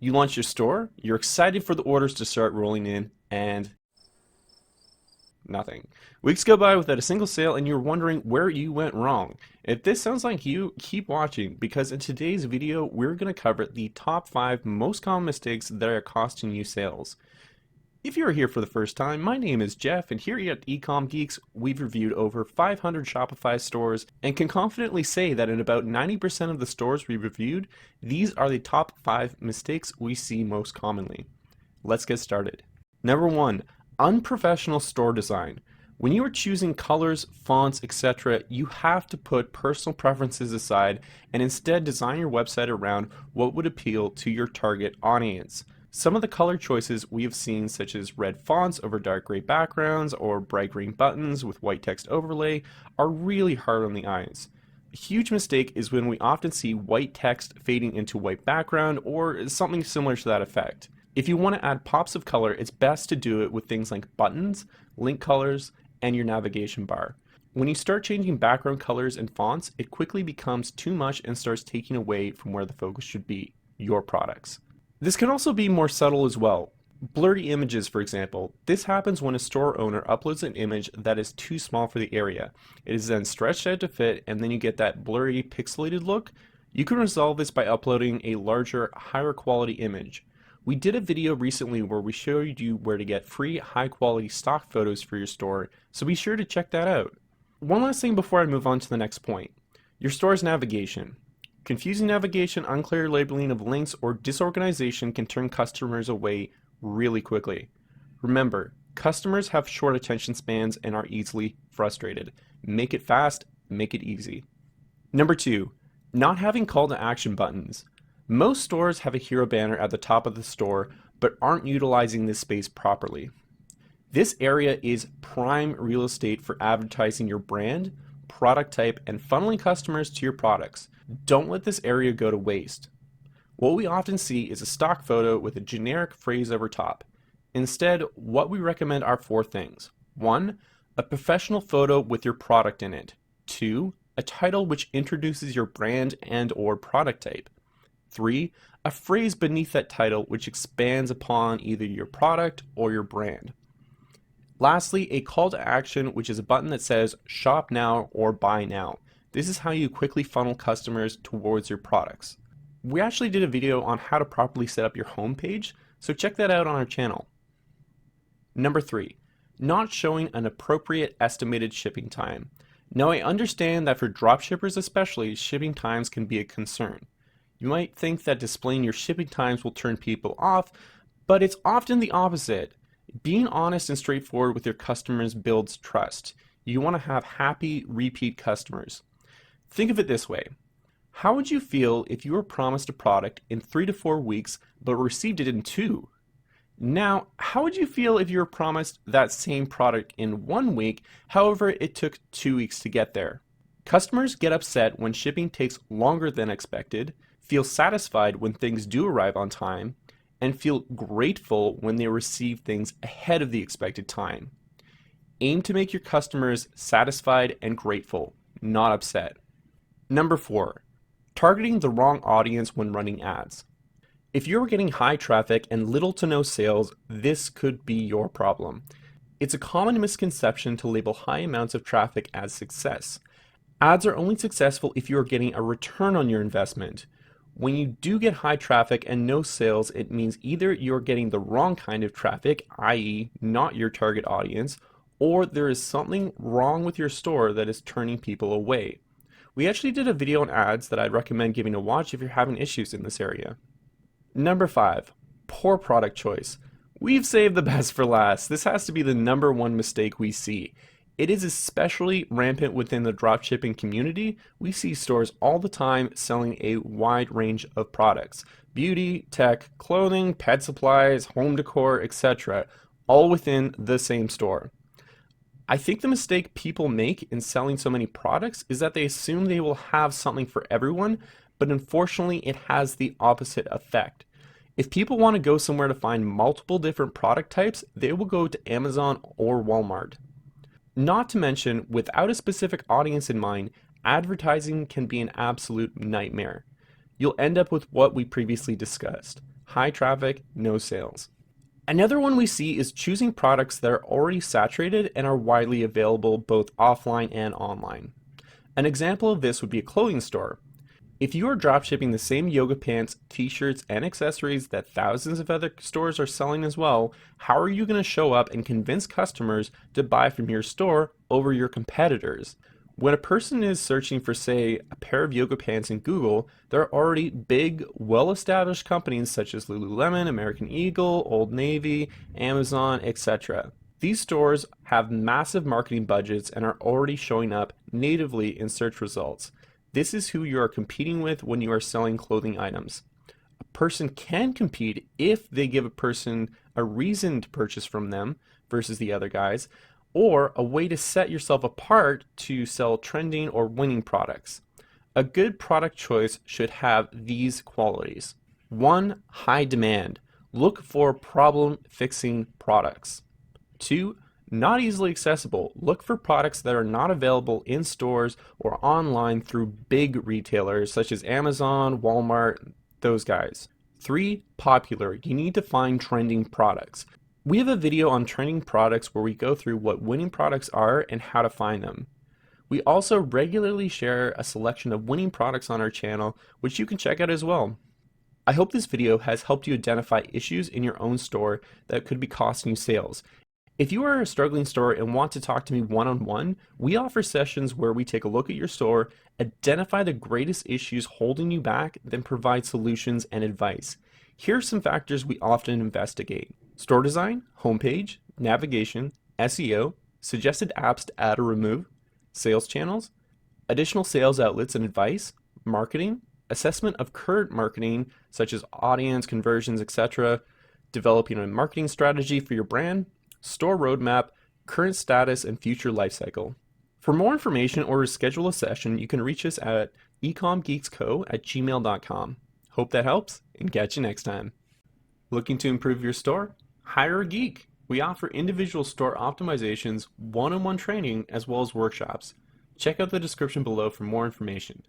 You launch your store, you're excited for the orders to start rolling in, and nothing. Weeks go by without a single sale and you're wondering where you went wrong. If this sounds like you, keep watching because in today's video we're going to cover the top 5 most common mistakes that are costing you sales. If you're here for the first time, my name is Jeff, and here at Ecom Geeks, we've reviewed over 500 Shopify stores and can confidently say that in about 90% of the stores we reviewed, these are the top 5 mistakes we see most commonly. Let's get started. Number 1. Unprofessional store design. When you are choosing colors, fonts, etc., you have to put personal preferences aside and instead design your website around what would appeal to your target audience. Some of the color choices we have seen, such as red fonts over dark gray backgrounds or bright green buttons with white text overlay, are really hard on the eyes. A huge mistake is when we often see white text fading into white background or something similar to that effect. If you want to add pops of color, it's best to do it with things like buttons, link colors, and your navigation bar. When you start changing background colors and fonts, it quickly becomes too much and starts taking away from where the focus should be, your products. This can also be more subtle as well. Blurry images, for example. This happens when a store owner uploads an image that is too small for the area. It is then stretched out to fit, and then you get that blurry, pixelated look. You can resolve this by uploading a larger, higher quality image. We did a video recently where we showed you where to get free, high quality stock photos for your store, so be sure to check that out. One last thing before I move on to the next point. Your store's navigation. Confusing navigation, unclear labeling of links, or disorganization can turn customers away really quickly. Remember, customers have short attention spans and are easily frustrated. Make it fast, make it easy. Number 2, not having call to action buttons. Most stores have a hero banner at the top of the store, but aren't utilizing this space properly. This area is prime real estate for advertising your brand, product type, and funneling customers to your products. Don't let this area go to waste. What we often see is a stock photo with a generic phrase over top. Instead, what we recommend are 4 things. 1. A professional photo with your product in it. 2. A title which introduces your brand and/or product type. 3. A phrase beneath that title which expands upon either your product or your brand. Lastly, a call to action, which is a button that says shop now or buy now. This is how you quickly funnel customers towards your products. We actually did a video on how to properly set up your homepage, so check that out on our channel. Number 3, not showing an appropriate estimated shipping time. Now I understand that for dropshippers especially, shipping times can be a concern. You might think that displaying your shipping times will turn people off, but it's often the opposite. Being honest and straightforward with your customers builds trust. You want to have happy, repeat customers. Think of it this way. How would you feel if you were promised a product in 3 to 4 weeks but received it in 2? Now, how would you feel if you were promised that same product in 1 week, however it took 2 weeks to get there? Customers get upset when shipping takes longer than expected, feel satisfied when things do arrive on time, and feel grateful when they receive things ahead of the expected time. Aim to make your customers satisfied and grateful, not upset. Number 4, targeting the wrong audience when running ads. If you're getting high traffic and little to no sales, this could be your problem. It's a common misconception to label high amounts of traffic as success. Ads are only successful if you are getting a return on your investment. When you do get high traffic and no sales, it means either you're getting the wrong kind of traffic, i.e. not your target audience, or there is something wrong with your store that is turning people away. We actually did a video on ads that I'd recommend giving a watch if you're having issues in this area. Number 5, poor product choice. We've saved the best for last. This has to be the number 1 mistake we see. It is especially rampant within the dropshipping community. We see stores all the time selling a wide range of products. Beauty, tech, clothing, pet supplies, home decor, etc. all within the same store. I think the mistake people make in selling so many products is that they assume they will have something for everyone, but unfortunately it has the opposite effect. If people want to go somewhere to find multiple different product types, they will go to Amazon or Walmart. Not to mention, without a specific audience in mind, advertising can be an absolute nightmare. You'll end up with what we previously discussed. high traffic, no sales. Another one we see is choosing products that are already saturated and are widely available both offline and online. An example of this would be a clothing store. If you are dropshipping the same yoga pants, t-shirts, and accessories that thousands of other stores are selling as well, how are you going to show up and convince customers to buy from your store over your competitors? When a person is searching for, say, a pair of yoga pants in Google, there are already big, well-established companies such as Lululemon, American Eagle, Old Navy, Amazon, etc. These stores have massive marketing budgets and are already showing up natively in search results. This is who you are competing with when you are selling clothing items. A person can compete if they give a person a reason to purchase from them versus the other guys, or a way to set yourself apart to sell trending or winning products. A good product choice should have these qualities. 1. High demand. Look for problem-fixing products. 2. Not easily accessible. Look for products that are not available in stores or online through big retailers such as Amazon, Walmart, those guys. 3. Popular. You need to find trending products. We have a video on trending products where we go through what winning products are and how to find them. We also regularly share a selection of winning products on our channel, which you can check out as well. I hope this video has helped you identify issues in your own store that could be costing you sales. If you are a struggling store and want to talk to me one-on-one, we offer sessions where we take a look at your store, identify the greatest issues holding you back, then provide solutions and advice. Here are some factors we often investigate: store design, homepage, navigation, SEO, suggested apps to add or remove, sales channels, additional sales outlets and advice, marketing, assessment of current marketing such as audience, conversions, etc., developing a marketing strategy for your brand, store roadmap, current status, and future lifecycle. For more information or to schedule a session, you can reach us at ecomgeeksco@gmail.com. Hope that helps, and catch you next time. Looking to improve your store? Hire a geek. We offer individual store optimizations, one-on-one training, as well as workshops. Check out the description below for more information.